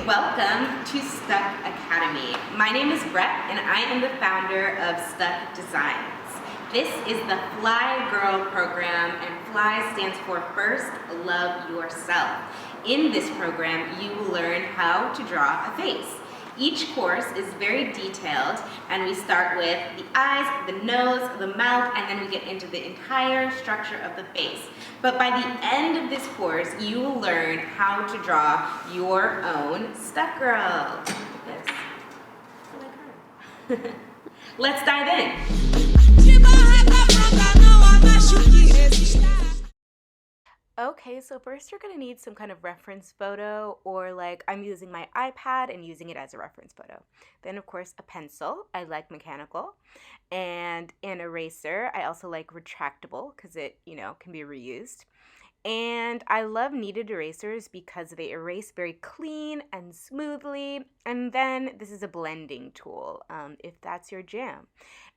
Welcome to STUK Academy. My name is Brette and I am the founder of STUK Designs. This is the F.L.Y Girl program, and F.L.Y stands for First Love Yourself. In this program, you will learn how to draw a face. Each course is very detailed, and we start with the eyes, the nose, the mouth, and then we get into the entire structure of the face. But by the end of this course, you will learn how to draw your own STUK girl. Yes. I like her. Let's dive in. Okay, so first you're going to need some kind of reference photo, or like I'm using my iPad and using it as a reference photo. Then of course a pencil, I like mechanical, and an eraser. I also like retractable because it, can be reused. And I love kneaded erasers because they erase very clean and smoothly. And then this is a blending tool, if that's your jam.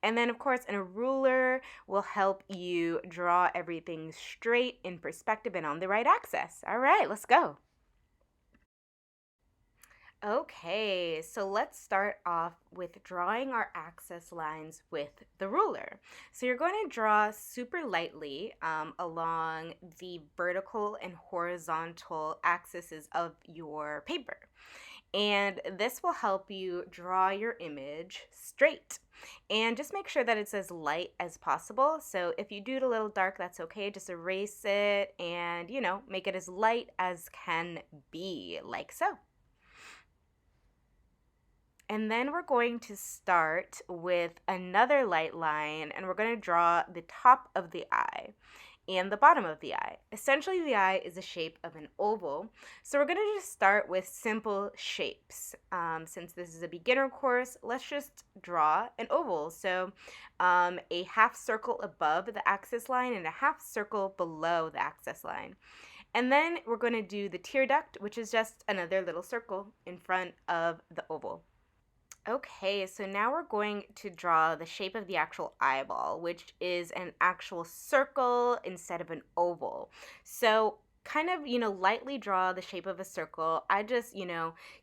And then of course, a ruler will help you draw everything straight in perspective and on the right axis. All right, let's go. Okay, so let's start off with drawing our axis lines with the ruler. So you're going to draw super lightly along the vertical and horizontal axes of your paper. And this will help you draw your image straight. And just make sure that it's as light as possible. So if you do it a little dark, that's okay. Just erase it and, make it as light as can be, like so. And then we're going to start with another light line, and we're going to draw the top of the eye and the bottom of the eye. Essentially, the eye is the shape of an oval. So we're going to just start with simple shapes. Since this is a beginner course, let's just draw an oval. So a half circle above the axis line and a half circle below the axis line. And then we're going to do the tear duct, which is just another little circle in front of the oval. Okay, so now we're going to draw the shape of the actual eyeball, which is an actual circle instead of an oval. So kind of, lightly draw the shape of a circle. I just,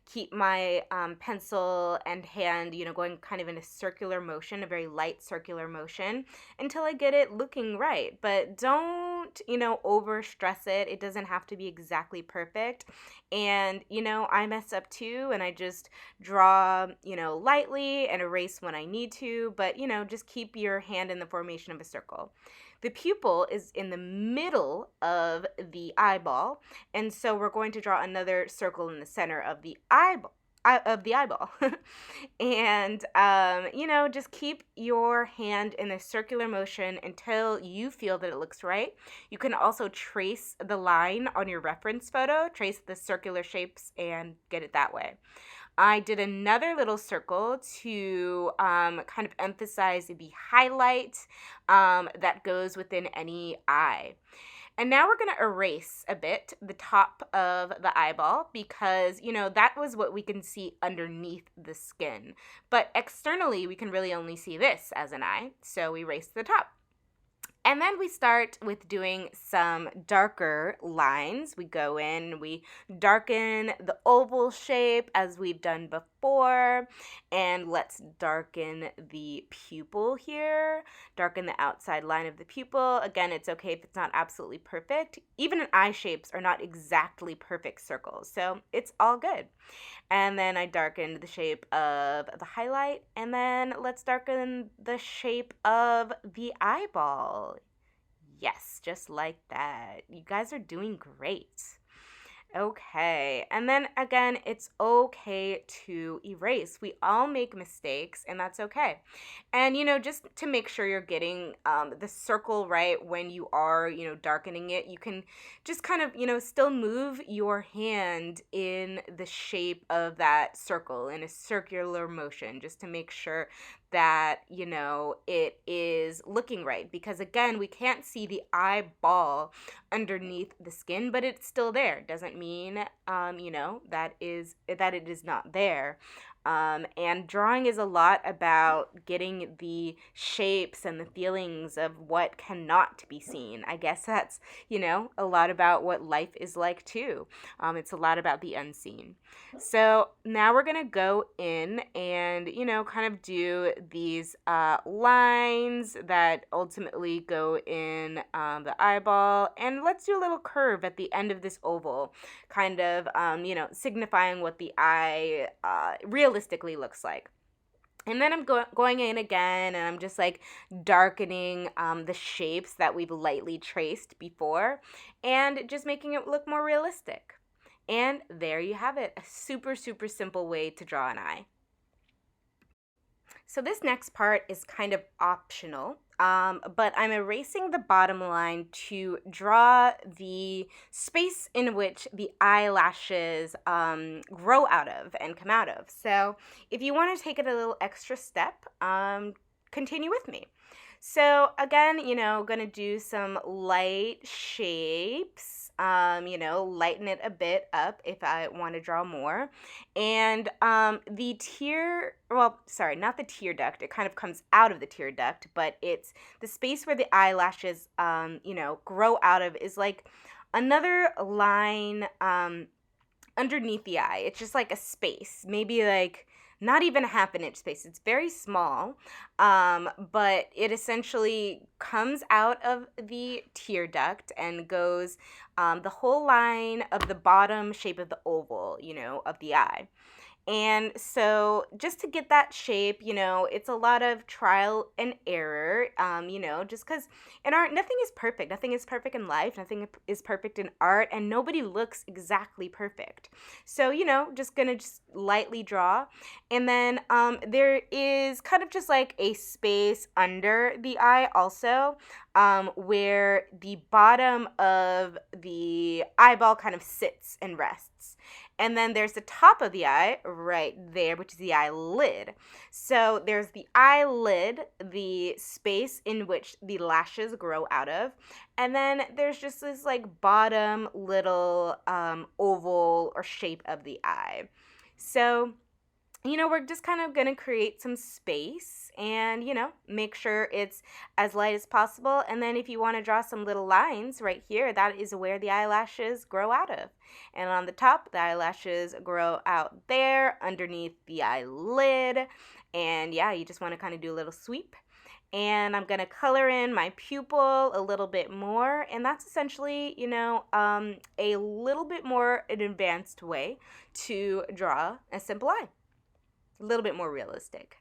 keep my pencil and hand, going kind of in a circular motion, a very light circular motion until I get it looking right. But don't, over stress it. It doesn't have to be exactly perfect. And, I mess up too, and I just draw, lightly and erase when I need to, but, just keep your hand in the formation of a circle. The pupil is in the middle of the eyeball, and so we're going to draw another circle in the center of the eyeball. And, just keep your hand in a circular motion until you feel that it looks right. You can also trace the line on your reference photo, trace the circular shapes, and get it that way. I did another little circle to kind of emphasize the highlight that goes within any eye. And now we're going to erase a bit the top of the eyeball because, that was what we can see underneath the skin. But externally, we can really only see this as an eye, so we erase the top. And then we start with doing some darker lines. We go in, we darken the oval shape as we've done before. And let's darken the pupil here. Darken the outside line of the pupil. Again, it's okay if it's not absolutely perfect. Even eye shapes are not exactly perfect circles, so it's all good. And then I darkened the shape of the highlight. And then let's darken the shape of the eyeball. Yes, just like that. You guys are doing great. Okay, and then again, it's okay to erase. We all make mistakes, and that's okay. And, just to make sure you're getting the circle right when you are, darkening it, you can just kind of, still move your hand in the shape of that circle in a circular motion, just to make sure that, it is looking right. Because again, we can't see the eyeball underneath the skin, but it's still there. Doesn't mean, that it is not there. And drawing is a lot about getting the shapes and the feelings of what cannot be seen. I guess that's, a lot about what life is like too. It's a lot about the unseen. So now we're going to go in and, kind of do these lines that ultimately go in the eyeball. And let's do a little curve at the end of this oval, kind of, signifying what the eye realistically looks like. And then I'm going in again, and I'm just like darkening the shapes that we've lightly traced before, and just making it look more realistic. And there you have it, a super, super simple way to draw an eye. So this next part is kind of optional, but I'm erasing the bottom line to draw the space in which the eyelashes grow out of and come out of. So if you want to take it a little extra step, continue with me. So again, going to do some light shapes, lighten it a bit up if I want to draw more. And not the tear duct, it kind of comes out of the tear duct, but it's the space where the eyelashes, grow out of is like another line underneath the eye. It's just like a space, maybe like not even a half an inch space. It's very small, but it essentially comes out of the tear duct and goes the whole line of the bottom shape of the oval, of the eye. And so just to get that shape, it's a lot of trial and error, just because in art, nothing is perfect. Nothing is perfect in life. Nothing is perfect in art, and nobody looks exactly perfect. So, just going to lightly draw. And then there is kind of just like a space under the eye also, where the bottom of the eyeball kind of sits and rests. And then there's the top of the eye right there, which is the eyelid. So there's the eyelid, the space in which the lashes grow out of. And then there's just this like bottom little oval or shape of the eye. So, we're just kind of going to create some space and, make sure it's as light as possible. And then if you want to draw some little lines right here, that is where the eyelashes grow out of. And on the top, the eyelashes grow out there underneath the eyelid. And yeah, you just want to kind of do a little sweep. And I'm going to color in my pupil a little bit more. And that's essentially, a little bit more an advanced way to draw a simple eye. A little bit more realistic.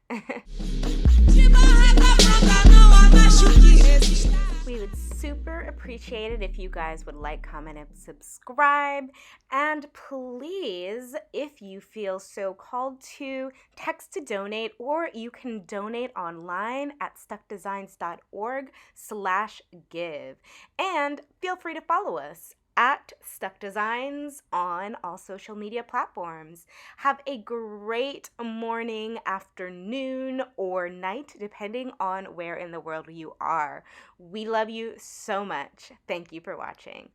We would super appreciate it if you guys would like, comment, and subscribe. And please, if you feel so called to, text to donate, or you can donate online at stukdesigns.org/give. And feel free to follow us at STUK Designs on all social media platforms. Have a great morning, afternoon, or night, depending on where in the world you are. We love you so much. Thank you for watching.